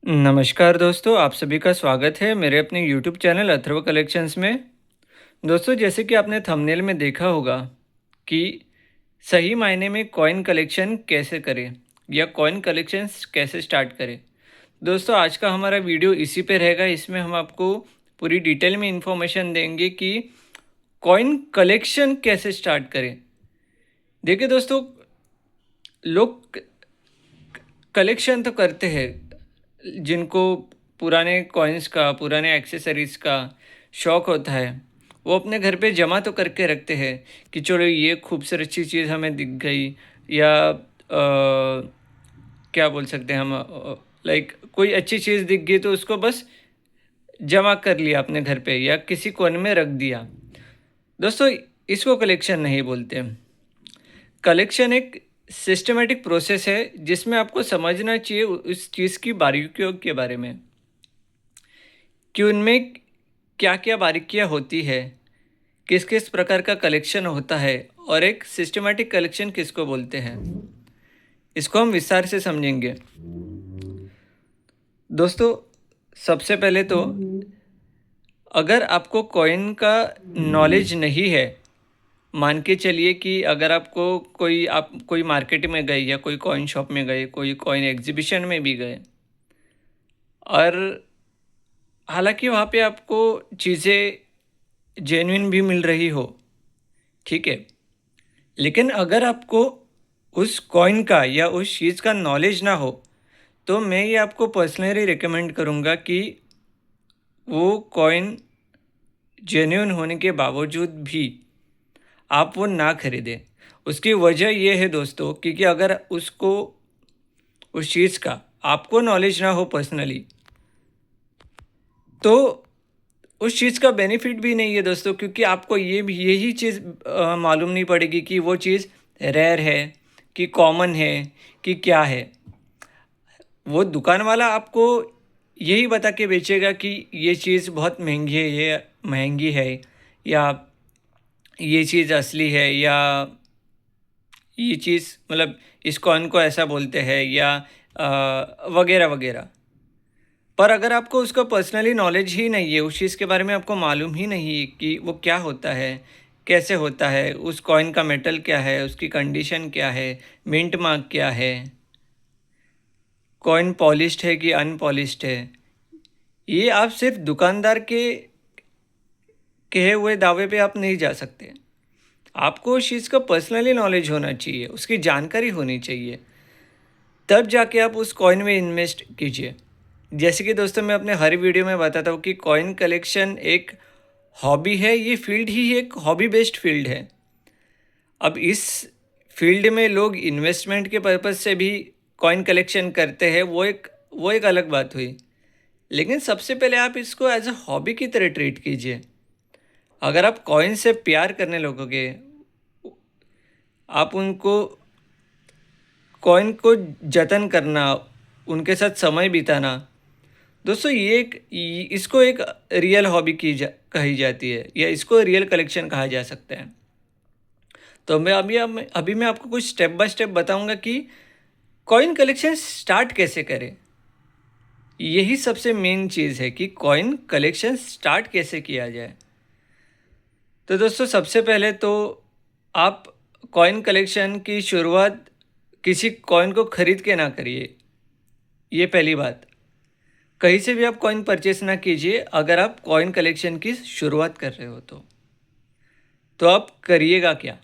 नमस्कार दोस्तों, आप सभी का स्वागत है मेरे अपने यूट्यूब चैनल अथर्व कलेक्शंस में। दोस्तों, जैसे कि आपने थंबनेल में देखा होगा कि सही मायने में कॉइन कलेक्शन कैसे करें या कॉइन कलेक्शंस कैसे स्टार्ट करें। दोस्तों, आज का हमारा वीडियो इसी पे रहेगा। इसमें हम आपको पूरी डिटेल में इंफॉर्मेशन देंगे कि कॉइन कलेक्शन कैसे स्टार्ट करें। देखिए दोस्तों, लोग कलेक्शन तो करते हैं जिनको पुराने कॉइन्स का, पुराने एक्सेसरीज़ का शौक़ होता है। वो अपने घर पे जमा तो करके रखते हैं कि चलो ये खूबसूरत सी चीज़ हमें दिख गई, या क्या बोल सकते हैं हम, लाइक कोई अच्छी चीज़ दिख गई तो उसको बस जमा कर लिया अपने घर पे या किसी कोने में रख दिया। दोस्तों, इसको कलेक्शन नहीं बोलते। कलेक्शन एक सिस्टमेटिक प्रोसेस है जिसमें आपको समझना चाहिए उस चीज़ की बारीकियों के बारे में कि उनमें क्या क्या बारीकियाँ होती है, किस किस प्रकार का कलेक्शन होता है और एक सिस्टमेटिक कलेक्शन किसको बोलते हैं। इसको हम विस्तार से समझेंगे। दोस्तों, सबसे पहले तो अगर आपको कॉइन का नॉलेज नहीं है, मान के चलिए कि अगर आपको आप कोई मार्केट में गए या कोई कॉइन शॉप में गए, कोई कॉइन एग्जीबिशन में भी गए, और हालांकि वहाँ पे आपको चीज़ें जेन्युइन भी मिल रही हो, ठीक है, लेकिन अगर आपको उस कॉइन का या उस चीज़ का नॉलेज ना हो, तो मैं ये आपको पर्सनली रिकमेंड करूँगा कि वो कॉइन जेन्युइन होने के बावजूद भी आप वो ना खरीदें। उसकी वजह ये है दोस्तों, क्योंकि अगर उस चीज़ का आपको नॉलेज ना हो पर्सनली, तो उस चीज़ का बेनिफिट भी नहीं है दोस्तों, क्योंकि आपको ये भी यही चीज़ मालूम नहीं पड़ेगी कि वो चीज़ रेयर है कि कॉमन है कि क्या है। वो दुकान वाला आपको यही बता के बेचेगा कि ये चीज़ बहुत महंगी है, ये महंगी है, या ये चीज़ असली है, या ये चीज़ मतलब इस कॉइन को ऐसा बोलते हैं, या वगैरह वगैरह। पर अगर आपको उसका पर्सनली नॉलेज ही नहीं है, उस चीज़ के बारे में आपको मालूम ही नहीं कि वो क्या होता है, कैसे होता है, उस कॉइन का मेटल क्या है, उसकी कंडीशन क्या है, मिंट मार्क क्या है, कॉइन पॉलिश्ड है कि अनपॉलिश्ड है, ये आप सिर्फ दुकानदार के कहे हुए दावे पे आप नहीं जा सकते। आपको उस चीज़ का पर्सनली नॉलेज होना चाहिए, उसकी जानकारी होनी चाहिए, तब जाके आप उस कॉइन में इन्वेस्ट कीजिए। जैसे कि दोस्तों, मैं अपने हर वीडियो में बताता हूँ कि कॉइन कलेक्शन एक हॉबी है, ये फील्ड ही एक हॉबी बेस्ड फील्ड है। अब इस फील्ड में लोग इन्वेस्टमेंट के पर्पज़ से भी कॉइन कलेक्शन करते हैं, वो एक अलग बात हुई। लेकिन सबसे पहले आप इसको एज अ हॉबी की तरह ट्रीट कीजिए। अगर आप कॉइन से प्यार करने लगोगे, आप उनको कॉइन को जतन करना, उनके साथ समय बिताना, दोस्तों इसको एक रियल हॉबी कही जाती है, या इसको रियल कलेक्शन कहा जा सकता है। तो अभी मैं आपको कुछ स्टेप बाय स्टेप बताऊंगा कि कॉइन कलेक्शन स्टार्ट कैसे करें। यही सबसे मेन चीज़ है कि कॉइन कलेक्शन स्टार्ट कैसे किया जाए। तो दोस्तों, सबसे पहले तो आप कॉइन कलेक्शन की शुरुआत किसी कॉइन को खरीद के ना करिए। ये पहली बात। कहीं से भी आप कॉइन परचेस ना कीजिए अगर आप कॉइन कलेक्शन की शुरुआत कर रहे हो तो आप करिएगा क्या।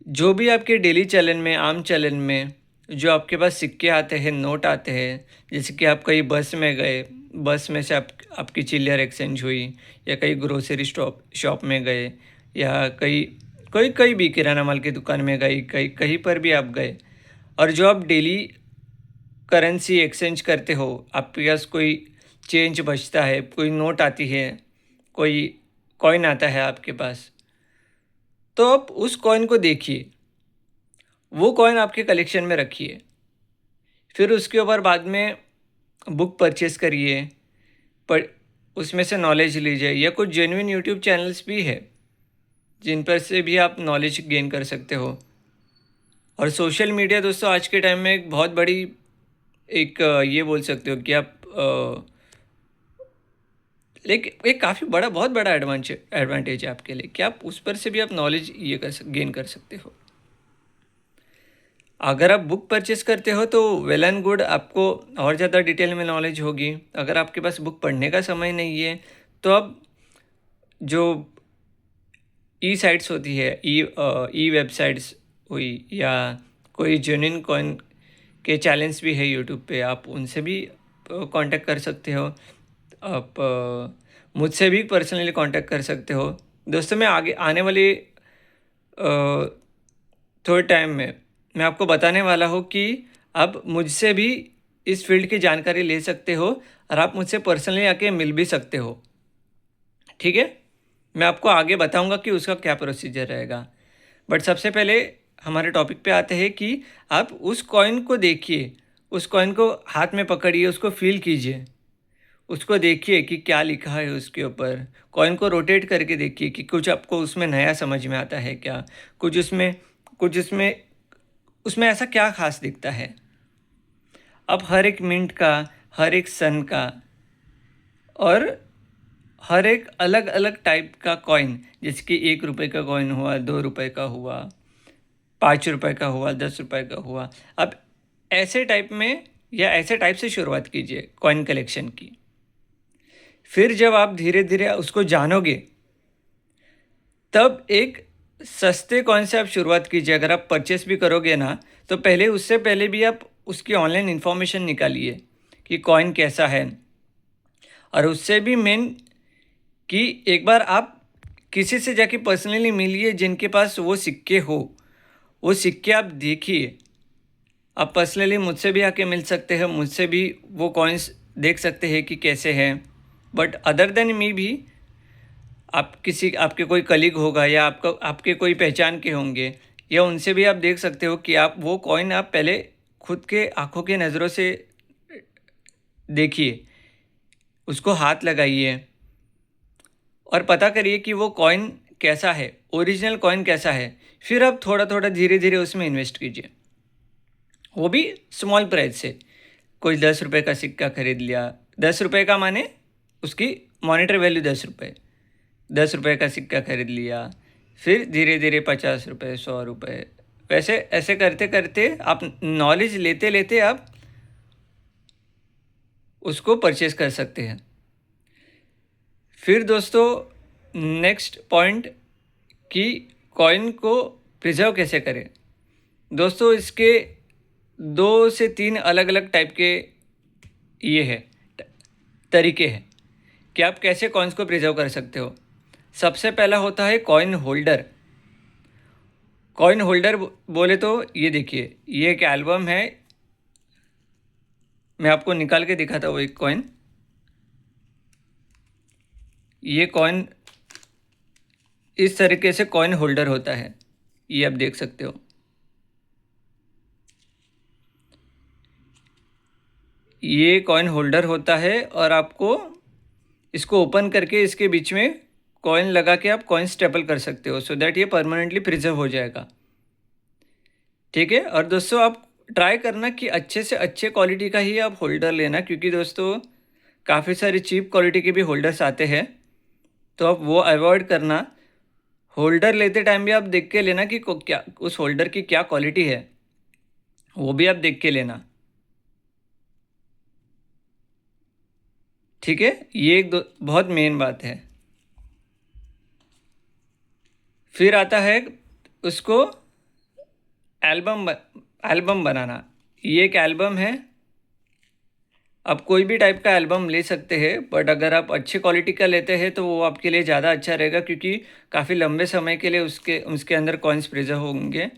जो भी आपके डेली चलन में, आम चलन में जो आपके पास सिक्के आते हैं, नोट आते हैं, जैसे कि आप कहीं बस में गए, बस में से आपकी चिल्लर एक्सचेंज हुई, या कहीं ग्रोसरी शॉप में गए, या कहीं कोई कहीं भी किराना माल की दुकान में गई, कहीं कहीं पर भी आप गए, और जो आप डेली करेंसी एक्सचेंज करते हो, आपके पास कोई चेंज बचता है, कोई नोट आती है, कोई कॉइन आता है आपके पास, तो आप उस कॉइन को देखिए, वो कॉइन आपके कलेक्शन में रखिए। फिर उसके ऊपर बाद में बुक परचेस करिए, पर उसमें से नॉलेज लीजिए, या कुछ जेन्युइन यूट्यूब चैनल्स भी है जिन पर से भी आप नॉलेज गेन कर सकते हो। और सोशल मीडिया दोस्तों आज के टाइम में एक बहुत बड़ी एक ये बोल सकते हो कि आप एक काफ़ी बड़ा, बहुत बड़ा एडवांटेज है आपके लिए कि आप उस पर से भी आप नॉलेज ये गेन कर सकते हो। अगर आप बुक परचेस करते हो तो वेल एंड गुड, आपको और ज़्यादा डिटेल में नॉलेज होगी। अगर आपके पास बुक पढ़ने का समय नहीं है तो आप जो ई साइट्स होती है, ई वेबसाइट्स हुई, या कोई जेन्युइन कॉइन के चैलेंज भी है यूट्यूब पे, आप उनसे भी कांटेक्ट कर सकते हो। आप मुझसे भी पर्सनली कांटेक्ट कर सकते हो। दोस्तों, मैं आगे आने वाली थोड़े टाइम में मैं आपको बताने वाला हूँ कि आप मुझसे भी इस फील्ड की जानकारी ले सकते हो और आप मुझसे पर्सनली आके मिल भी सकते हो। ठीक है, मैं आपको आगे बताऊंगा कि उसका क्या प्रोसीजर रहेगा। बट सबसे पहले हमारे टॉपिक पे आते हैं कि आप उस कॉइन को देखिए, उस कॉइन को हाथ में पकड़िए, उसको फील कीजिए, उसको देखिए कि क्या लिखा है उसके ऊपर। कॉइन को रोटेट करके देखिए कि कुछ आपको उसमें नया समझ में आता है क्या, कुछ उसमें उसमें ऐसा क्या खास दिखता है। अब हर एक मिंट का, हर एक सन का और हर एक अलग अलग टाइप का कॉइन, जैसे कि 1 रुपये का कॉइन हुआ, 2 रुपये का हुआ, 5 रुपये का हुआ, 10 रुपये का हुआ। अब ऐसे टाइप में या ऐसे टाइप से शुरुआत कीजिए कॉइन कलेक्शन की। फिर जब आप धीरे धीरे उसको जानोगे तब एक सस्ते कॉइन से आप शुरुआत कीजिए। अगर आप परचेस भी करोगे ना, तो पहले उससे पहले भी आप उसकी ऑनलाइन इन्फॉर्मेशन निकालिए कि कॉइन कैसा है। और उससे भी मेन कि एक बार आप किसी से जाके पर्सनली मिलिए जिनके पास वो सिक्के हो, वो सिक्के आप देखिए। आप पर्सनली मुझसे भी आके मिल सकते हैं, मुझसे भी वो कॉइन्स देख सकते हैं कि कैसे हैं। बट अदर देन मी भी आप किसी, आपके कोई कलीग होगा या आपका, आपके कोई पहचान के होंगे, या उनसे भी आप देख सकते हो कि आप वो कॉइन आप पहले खुद के आंखों के नज़रों से देखिए, उसको हाथ लगाइए और पता करिए कि वो कॉइन कैसा है, ओरिजिनल कॉइन कैसा है। फिर आप थोड़ा थोड़ा धीरे धीरे उसमें इन्वेस्ट कीजिए, वो भी स्मॉल प्राइस से। कोई 10 रुपये का सिक्का खरीद लिया, 10 रुपये का माने उसकी मॉनेटरी वैल्यू 10 रुपये, 10 रुपये का सिक्का खरीद लिया। फिर धीरे धीरे 50 रुपये, 100 रुपये, वैसे ऐसे करते करते आप नॉलेज लेते लेते आप उसको परचेज कर सकते हैं। फिर दोस्तों, नेक्स्ट पॉइंट कि कॉइन को प्रिजर्व कैसे करें। दोस्तों, इसके 2 से 3 अलग अलग टाइप के ये है तरीके हैं कि आप कैसे कॉइन्स को प्रिजर्व कर सकते हो। सबसे पहला होता है कॉइन होल्डर। कॉइन होल्डर बोले तो ये देखिए, ये एक एल्बम है। मैं आपको निकाल के दिखाता हूँ एक कॉइन। ये कॉइन इस तरीके से कॉइन होल्डर होता है, ये आप देख सकते हो। ये कॉइन होल्डर होता है और आपको इसको ओपन करके इसके बीच में कॉइन लगा के आप कॉइन स्टेपल कर सकते हो, सो दैट ये परमानेंटली प्रिजर्व हो जाएगा। ठीक है। और दोस्तों, आप ट्राई करना कि अच्छे से अच्छे क्वालिटी का ही आप होल्डर लेना, क्योंकि दोस्तों काफ़ी सारे चीप क्वालिटी के भी होल्डर्स आते हैं, तो आप वो अवॉइड करना। होल्डर लेते टाइम भी आप देख के लेना कि क्या उस होल्डर की क्या क्वालिटी है, वो भी आप देख के लेना। ठीक है, ये एक बहुत मेन बात है। फिर आता है उसको एल्बम बनाना। ये एक एल्बम है। आप कोई भी टाइप का एल्बम ले सकते हैं, बट अगर आप अच्छे क्वालिटी का लेते हैं तो वो आपके लिए ज़्यादा अच्छा रहेगा, क्योंकि काफ़ी लंबे समय के लिए उसके उसके अंदर कॉइन्स प्रिजर्व होंगे।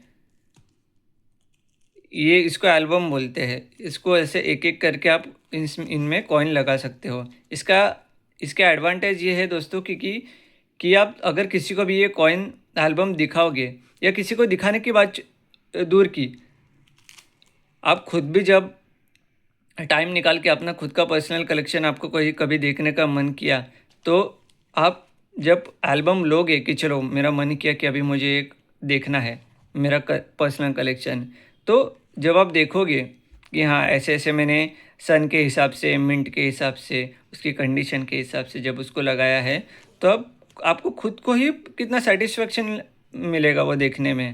ये इसको एल्बम बोलते हैं। इसको ऐसे एक एक करके आप इनमें कॉइन लगा सकते हो। इसका एडवांटेज ये है दोस्तों कि आप अगर किसी को भी ये कॉइन एल्बम दिखाओगे, या किसी को दिखाने की बात दूर की, आप खुद भी जब टाइम निकाल के अपना खुद का पर्सनल कलेक्शन आपको कोई कभी देखने का मन किया, तो आप जब एल्बम लोगे कि चलो मेरा मन किया कि अभी मुझे एक देखना है मेरा पर्सनल कलेक्शन, तो जब आप देखोगे कि हाँ ऐसे ऐसे मैंने सन के हिसाब से, मिंट के हिसाब से, उसकी कंडीशन के हिसाब से जब उसको लगाया है, तो अब आपको खुद को ही कितना सेटिस्फेक्शन मिलेगा वो देखने में।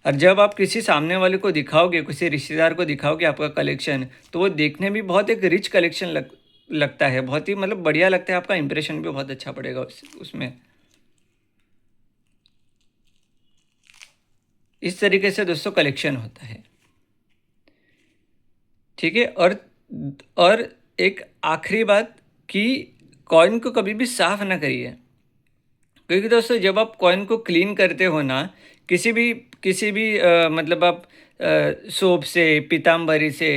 और जब आप किसी सामने वाले को दिखाओगे, किसी रिश्तेदार को दिखाओगे आपका कलेक्शन, तो वो देखने भी बहुत एक रिच कलेक्शन लगता है, बहुत ही मतलब बढ़िया लगता है, आपका इंप्रेशन भी बहुत अच्छा पड़ेगा उसमें। इस तरीके से दोस्तों कलेक्शन होता है। ठीक है। और एक आखिरी बात कि कॉइन को कभी भी साफ ना करिए, क्योंकि दोस्तों जब आप कॉइन को क्लीन करते हो ना, किसी भी मतलब आप सोप से, पीताम्बरी से,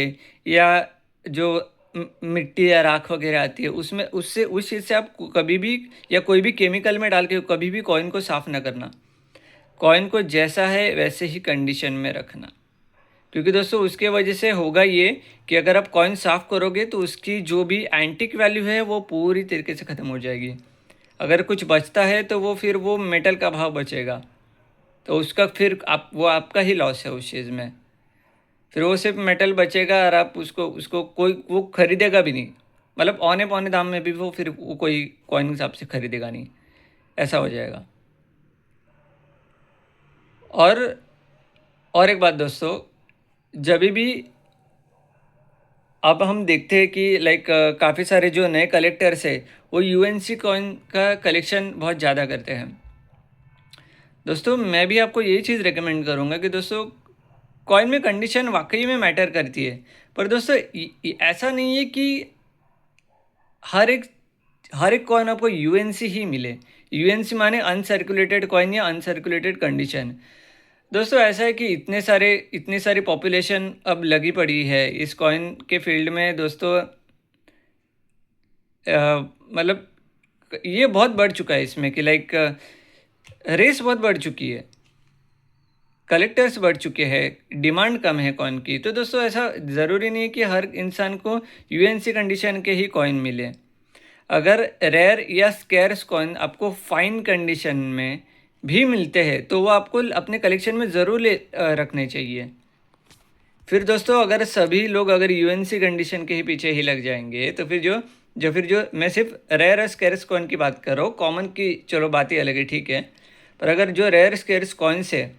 या जो मिट्टी या राख वगैरह आती है उसमें, उससे उस चीज़ से आप कभी भी या कोई भी केमिकल में डाल के कभी भी कॉइन को साफ़ ना करना। कॉइन को जैसा है वैसे ही कंडीशन में रखना, क्योंकि दोस्तों उसके वजह से होगा ये कि अगर आप कॉइन साफ़ करोगे तो उसकी जो भी एंटिक वैल्यू है वो पूरी तरीके से ख़त्म हो जाएगी। अगर कुछ बचता है तो वो फिर वो मेटल का भाव बचेगा, तो उसका फिर वो आपका ही लॉस है उस चीज़ में। फिर वो सिर्फ मेटल बचेगा और आप उसको उसको कोई वो खरीदेगा भी नहीं, मतलब औने पौने दाम में भी वो फिर वो कोई कॉइन हिसाब से खरीदेगा नहीं, ऐसा हो जाएगा। और और एक बात दोस्तों, जब भी अब हम देखते हैं कि लाइक काफ़ी सारे जो नए कलेक्टर्स है वो यूएनसी कॉइन का कलेक्शन बहुत ज़्यादा करते हैं। दोस्तों मैं भी आपको यही चीज़ रेकमेंड करूँगा कि दोस्तों कॉइन में कंडीशन वाकई में मैटर करती है, पर दोस्तों ऐसा नहीं है कि हर एक हर एक कॉइन आपको यूएनसी ही मिले। यूएनसी माने अनसर्कुलेटेड कॉइन या अनसर्कुलेटेड कंडीशन। दोस्तों ऐसा है कि इतनी सारी पॉपुलेशन अब लगी पड़ी है इस कॉइन के फील्ड में दोस्तों। मतलब ये बहुत बढ़ चुका है इसमें कि लाइक रेस बहुत बढ़ चुकी है, कलेक्टर्स बढ़ चुके हैं, डिमांड कम है कॉइन की। तो दोस्तों ऐसा ज़रूरी नहीं है कि हर इंसान को यूएनसी कंडीशन के ही कॉइन मिले। अगर रेयर या स्कैर्स कॉइन आपको फाइन कंडीशन में भी मिलते हैं तो वो आपको अपने कलेक्शन में ज़रूर रखने चाहिए। फिर दोस्तों अगर सभी लोग अगर यूएनसी कंडीशन के ही पीछे ही लग जाएंगे तो फिर जो मैं सिर्फ रेयर और स्कैर्स कॉइन की बात कर रहा हूँ, कॉमन की चलो बात ही अलग है, ठीक है। पर अगर जो रेयर स्कैर्स कॉइन्स है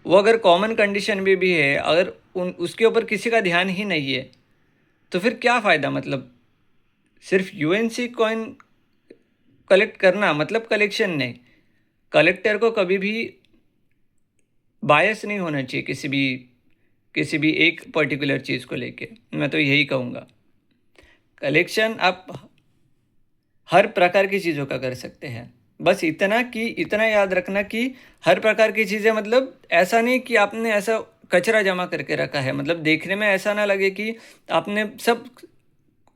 वो अगर कॉमन कंडीशन में भी है, अगर उसके ऊपर किसी का ध्यान ही नहीं है, तो फिर क्या फ़ायदा। मतलब सिर्फ यूएनसी कॉइन कलेक्ट करना मतलब कलेक्शन नहीं। कलेक्टर को कभी भी बायस नहीं होना चाहिए किसी भी एक पर्टिकुलर चीज़ को लेके, मैं तो यही कहूँगा। कलेक्शन आप हर प्रकार की चीज़ों का कर सकते हैं, बस इतना याद रखना कि हर प्रकार की चीज़ें, मतलब ऐसा नहीं कि आपने ऐसा कचरा जमा करके रखा है, मतलब देखने में ऐसा ना लगे कि आपने सब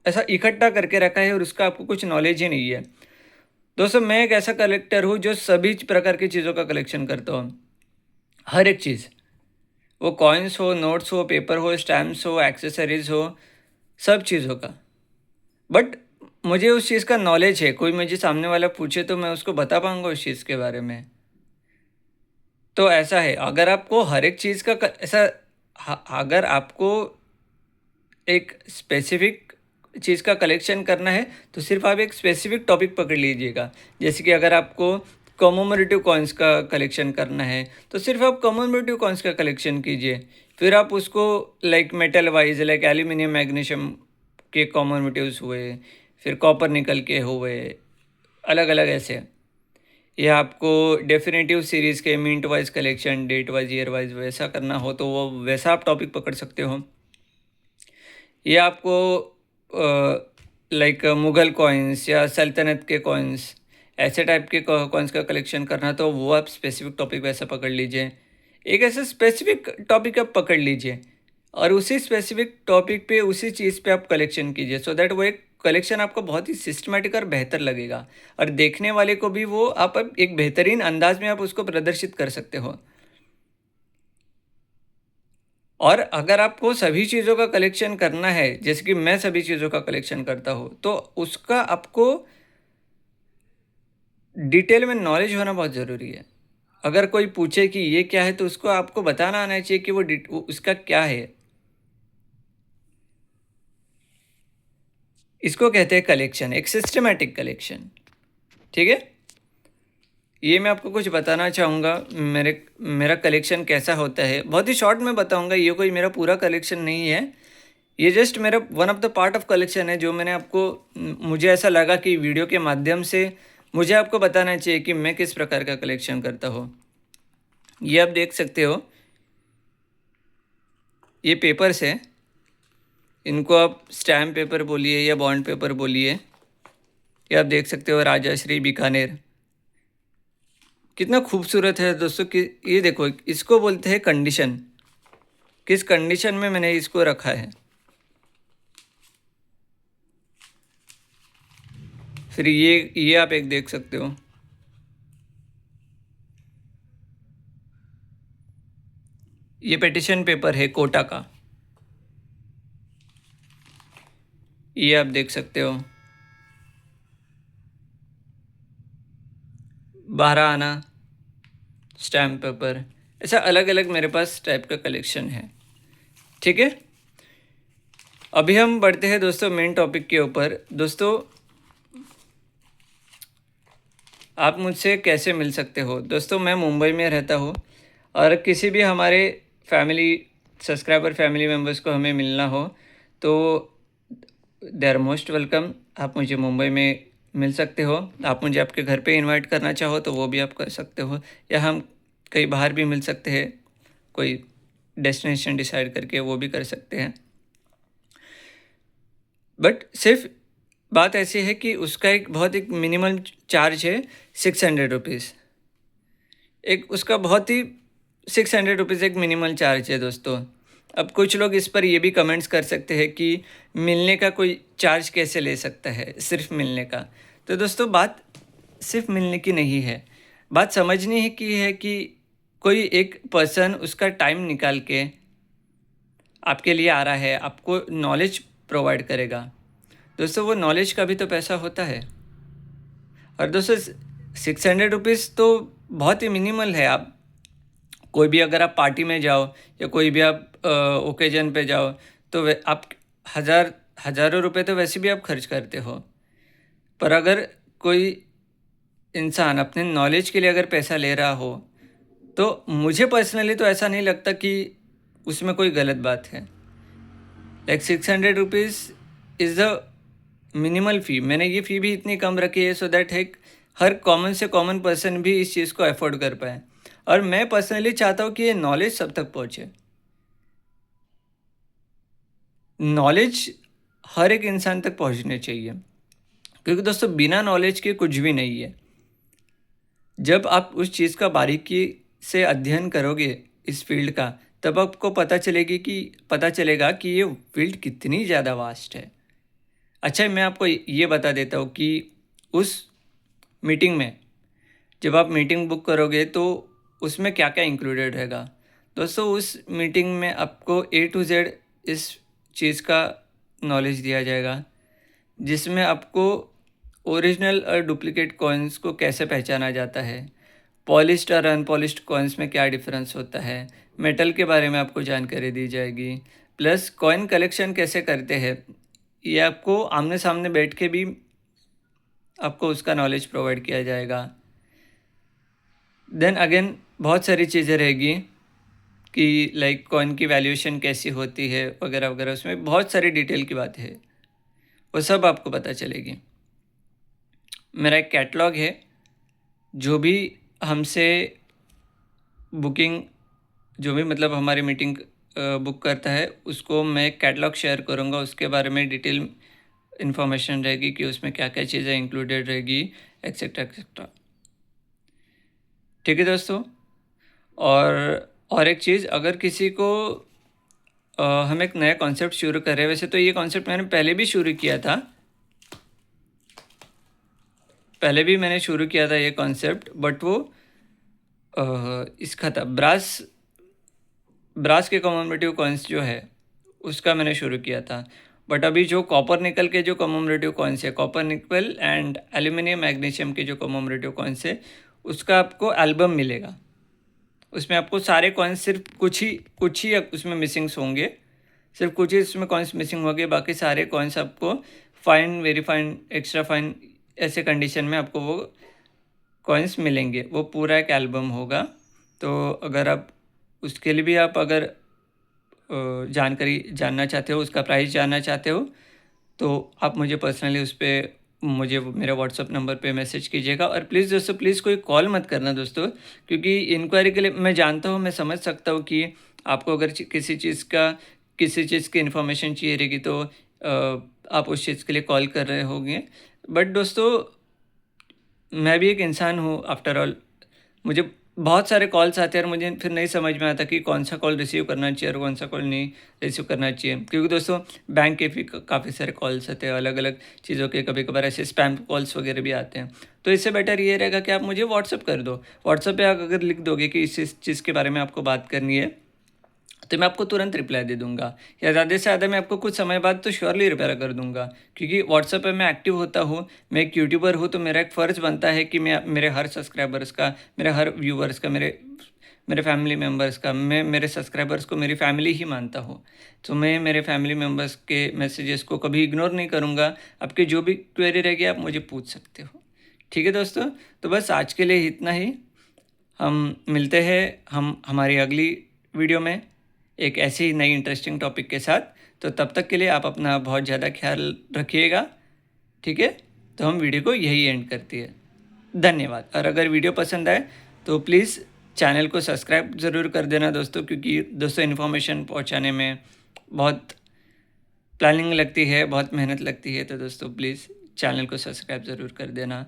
ऐसा इकट्ठा करके रखा है और उसका आपको कुछ नॉलेज ही नहीं है। दोस्तों मैं एक ऐसा कलेक्टर हूँ जो सभी प्रकार की चीज़ों का कलेक्शन करता हूँ, हर एक चीज़, वो कॉइन्स हो, नोट्स हो, पेपर हो, स्टैम्प्स हो, एक्सेसरीज हो, सब चीज़ों का। बट मुझे उस चीज़ का नॉलेज है, कोई मुझे सामने वाला पूछे तो मैं उसको बता पाऊँगा उस चीज़ के बारे में। तो ऐसा है, अगर आपको हर एक चीज़ का अगर आपको एक स्पेसिफिक चीज़ का कलेक्शन करना है तो सिर्फ आप एक स्पेसिफिक टॉपिक पकड़ लीजिएगा। जैसे कि अगर आपको कॉमोमरेटिव कॉइन्स का कलेक्शन करना है तो सिर्फ आप कॉमोमरेटिव कॉइन्स का कलेक्शन कीजिए। फिर आप उसको like metal wise, like aluminium, magnesium के कॉमोमरेटिव्स हुए, फिर कॉपर निकल के हुए, अलग अलग ऐसे। या आपको डेफिनेटिव सीरीज़ के mint wise collection, date wise, year wise वैसा करना हो तो वो वैसा आप टॉपिक पकड़ सकते हो। ये आपको लाइक मुग़ल कॉइन्स या सल्तनत के कॉइन्स, ऐसे टाइप के कॉइन्स का कलेक्शन करना तो वो आप स्पेसिफिक टॉपिक वैसा पकड़ लीजिए। एक ऐसा स्पेसिफिक टॉपिक आप पकड़ लीजिए और उसी स्पेसिफिक टॉपिक पे, उसी चीज़ पे आप कलेक्शन कीजिए, सो दैट वो एक कलेक्शन आपको बहुत ही सिस्टमेटिक और बेहतर लगेगा और देखने वाले को भी वो आप एक बेहतरीन अंदाज में आप उसको प्रदर्शित कर सकते हो। और अगर आपको सभी चीज़ों का कलेक्शन करना है, जैसे कि मैं सभी चीज़ों का कलेक्शन करता हूँ, तो उसका आपको डिटेल में नॉलेज होना बहुत ज़रूरी है। अगर कोई पूछे कि ये क्या है तो उसको आपको बताना आना चाहिए कि वो उसका क्या है। इसको कहते हैं कलेक्शन, एक सिस्टमेटिक कलेक्शन। ठीक है, ये मैं आपको कुछ बताना चाहूँगा मेरा कलेक्शन कैसा होता है। बहुत ही शॉर्ट में बताऊँगा, ये कोई मेरा पूरा कलेक्शन नहीं है, ये जस्ट मेरा one of the part of collection है जो मैंने आपको मुझे ऐसा लगा कि वीडियो के माध्यम से मुझे आपको बताना चाहिए कि मैं किस प्रकार का कलेक्शन करता हूँ। ये आप देख सकते हो, ये पेपर्स है, इनको आप स्टैम्प पेपर बोलिए या बॉन्ड पेपर बोलिए। ये आप देख सकते हो राजाश्री बीकानेर, कितना खूबसूरत है दोस्तों कि ये देखो, इसको बोलते हैं कंडीशन, किस कंडीशन में मैंने इसको रखा है। फिर ये आप एक देख सकते हो, ये पिटीशन पेपर है कोटा का, ये आप देख सकते हो। 12 आना स्टैम्प पेपर, ऐसा अलग अलग मेरे पास टाइप का कलेक्शन है। ठीक है, अभी हम बढ़ते हैं दोस्तों मेन टॉपिक के ऊपर। दोस्तों, आप मुझसे कैसे मिल सकते हो? दोस्तों, मैं मुंबई में रहता हूँ और किसी भी हमारे सब्सक्राइबर फैमिली मेम्बर्स को हमें मिलना हो तो दे आर मोस्ट वेलकम। आप मुझे मुंबई में मिल सकते हो। आप मुझे आपके घर पे इनवाइट करना चाहो तो वो भी आप कर सकते हो, या हम कहीं बाहर भी मिल सकते हैं, कोई डेस्टिनेशन डिसाइड करके वो भी कर सकते हैं। बट सिर्फ बात ऐसी है कि उसका एक मिनिमम चार्ज है 600 रुपीज़। एक उसका बहुत ही 600 रुपीज़ एक मिनिमल चार्ज है दोस्तों। अब कुछ लोग इस पर ये भी कमेंट्स कर सकते हैं कि मिलने का कोई चार्ज कैसे ले सकता है, सिर्फ मिलने का। तो दोस्तों, बात सिर्फ मिलने की नहीं है, बात समझनी है कि कोई एक पर्सन उसका टाइम निकाल के आपके लिए आ रहा है, आपको नॉलेज प्रोवाइड करेगा। दोस्तों, वो नॉलेज का भी तो पैसा होता है। और दोस्तों, 600 रुपीज़ तो बहुत ही मिनिमल है। आप कोई भी अगर आप पार्टी में जाओ या कोई भी आप ओकेजन पे जाओ तो आप हज़ारों रुपए तो वैसे भी आप खर्च करते हो। पर अगर कोई इंसान अपने नॉलेज के लिए अगर पैसा ले रहा हो तो मुझे पर्सनली तो ऐसा नहीं लगता कि उसमें कोई गलत बात है। Like 600 rupees is the minimal fee. मैंने ये फ़ी भी इतनी कम रखी है सो दैट हर कॉमन से कॉमन पर्सन भी इस चीज़ को अफोर्ड कर पाए। और मैं पर्सनली चाहता हूँ कि ये नॉलेज सब तक पहुँचे। नॉलेज हर एक इंसान तक पहुँचनी चाहिए, क्योंकि दोस्तों बिना नॉलेज के कुछ भी नहीं है। जब आप उस चीज़ का बारीकी से अध्ययन करोगे इस फील्ड का, तब आपको पता चलेगा कि ये फील्ड कितनी ज़्यादा वास्ट है। अच्छा, मैं आपको ये बता देता हूँ कि उस मीटिंग में जब आप मीटिंग बुक करोगे तो उसमें क्या क्या इंक्लूडेड रहेगा। दोस्तों, उस मीटिंग में आपको A to Z इस चीज़ का नॉलेज दिया जाएगा, जिसमें आपको ओरिजिनल और डुप्लीकेट कॉइन्स को कैसे पहचाना जाता है, पॉलिश्ड और अनपॉलिश्ड कॉइन्स में क्या डिफरेंस होता है, मेटल के बारे में आपको जानकारी दी जाएगी, प्लस कॉइन कलेक्शन कैसे करते हैं, ये आपको आमने सामने बैठ के भी आपको उसका नॉलेज प्रोवाइड किया जाएगा। देन अगेन बहुत सारी चीज़ें रहेगी कि लाइक कॉइन की वैल्यूएशन कैसी होती है वगैरह वगैरह, उसमें बहुत सारी डिटेल की बात है, वो सब आपको पता चलेगी। मेरा एक कैटलॉग है, जो भी हमसे बुकिंग जो भी मतलब हमारी मीटिंग बुक करता है उसको मैं कैटलॉग शेयर करूँगा। उसके बारे में डिटेल इन्फॉर्मेशन रहेगी कि उसमें क्या क्या चीज़ें इंक्लूडेड रहेगी, एक्सेट्रा एक्सेट्रा। ठीक है दोस्तों, और एक चीज़, अगर किसी को हम एक नया कॉन्सेप्ट शुरू कर रहे हैं, वैसे तो ये कॉन्सेप्ट मैंने पहले भी शुरू किया था, ये कॉन्सेप्ट, बट वो इसका था ब्रास के कॉममेमोरेटिव कॉइन्स जो है उसका मैंने शुरू किया था। बट अभी जो कॉपर निकल के जो कॉममेमोरेटिव कॉइन्स है, copper nickel and aluminium magnesium के जो कॉममेमोरेटिव कॉइन्स है, उसका आपको एल्बम मिलेगा। उसमें आपको सारे कॉइन्स सिर्फ कुछ ही उसमें मिसिंग्स होंगे, सिर्फ कुछ ही उसमें कॉइन्स मिसिंग होंगे, बाकी सारे कॉइन्स आपको fine, very fine, extra fine, ऐसे कंडीशन में आपको वो कॉइन्स मिलेंगे। वो पूरा एक एल्बम होगा। तो अगर आप उसके लिए भी आप अगर जानकारी जानना चाहते हो, उसका प्राइस जानना चाहते हो, तो आप मुझे पर्सनली उस पर मुझे मेरे व्हाट्सअप नंबर पे मैसेज कीजिएगा। और प्लीज़ दोस्तों, प्लीज़ कोई कॉल मत करना दोस्तों, क्योंकि इंक्वायरी के लिए मैं जानता हूँ, मैं समझ सकता हूँ कि आपको अगर किसी चीज़ की इन्फॉर्मेशन चाहिए रहेगी तो आप उस चीज़ के लिए कॉल कर रहे होंगे। बट दोस्तों, मैं भी एक इंसान हूँ आफ्टर ऑल। मुझे बहुत सारे कॉल्स आते हैं और मुझे फिर नहीं समझ में आता कि कौन सा कॉल रिसीव करना चाहिए और कौन सा कॉल नहीं रिसीव करना चाहिए, क्योंकि दोस्तों बैंक के भी काफ़ी सारे कॉल्स आते हैं अलग अलग चीज़ों के। कभी कभार ऐसे स्पैम कॉल्स वगैरह भी आते हैं। तो इससे बेटर ये रहेगा कि आप मुझे व्हाट्सअप कर दो। व्हाट्सअप पे आप अगर लिख दोगे कि इस चीज़ के बारे में आपको बात करनी है, तो मैं आपको तुरंत रिप्लाई दे दूंगा, या ज़्यादा से ज़्यादा मैं आपको कुछ समय बाद तो श्योरली रिप्लाई कर दूंगा, क्योंकि व्हाट्सएप पे मैं एक्टिव होता हूँ। मैं एक यूट्यूबर हूँ, तो मेरा एक फ़र्ज़ बनता है कि मैं मेरे हर सब्सक्राइबर्स का, मेरे हर व्यूवर्स का, मेरे मेरे फैमिली मेम्बर्स का, मैं मेरे सब्सक्राइबर्स को मेरी फैमिली ही मानता हूँ। तो मैं मेरे फैमिली मेम्बर्स के मैसेजेस को कभी इग्नोर नहीं करूँगा। आपकी जो भी क्वेरी रहेगी आप मुझे पूछ सकते हो। ठीक है दोस्तों, तो बस आज के लिए इतना ही। हम मिलते हैं हम हमारी अगली वीडियो में एक ऐसी ही नई इंटरेस्टिंग टॉपिक के साथ। तो तब तक के लिए आप अपना बहुत ज़्यादा ख्याल रखिएगा। ठीक है, तो हम वीडियो को यही एंड करती है। धन्यवाद। और अगर वीडियो पसंद आए तो प्लीज़ चैनल को सब्सक्राइब ज़रूर कर देना दोस्तों, क्योंकि दोस्तों इन्फॉर्मेशन पहुंचाने में बहुत प्लानिंग लगती है, बहुत मेहनत लगती है। तो दोस्तों प्लीज़ चैनल को सब्सक्राइब ज़रूर कर देना।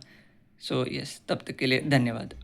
सो यस, तब तक के लिए धन्यवाद।